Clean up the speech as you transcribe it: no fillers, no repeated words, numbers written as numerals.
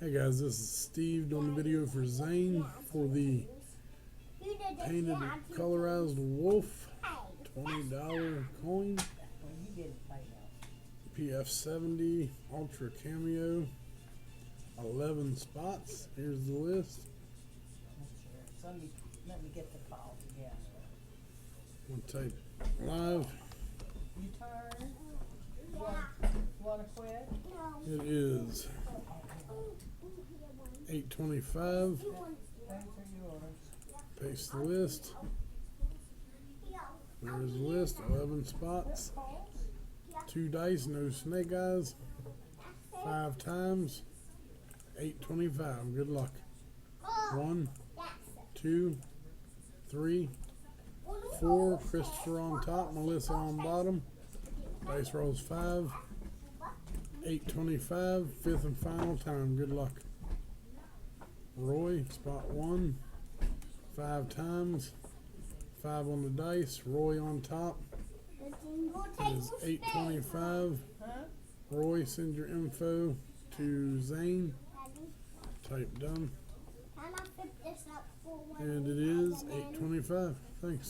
Hey guys, this is Steve doing the video for ZANE for the painted Colorized Wolf $20 coin. PF70 Ultra Cameo, 11 spots. Here's the list. Let me get the file together. We'll type live. You turn. Want to quit? It is 8:25. Paste the list. There's the list. 11 spots. 2 dice, no snake eyes. 5 times. 8:25. Good luck. 1, 2, 3, 4. Christopher on top, Melissa on bottom. Dice rolls 5. 8:25. 5th and final time. Good luck. Roy, spot 1. 5 times. 5 on the dice. Roy on top. It is 8:25. Roy, send your info to ZANE. Type done. And it is 8:25. Thanks.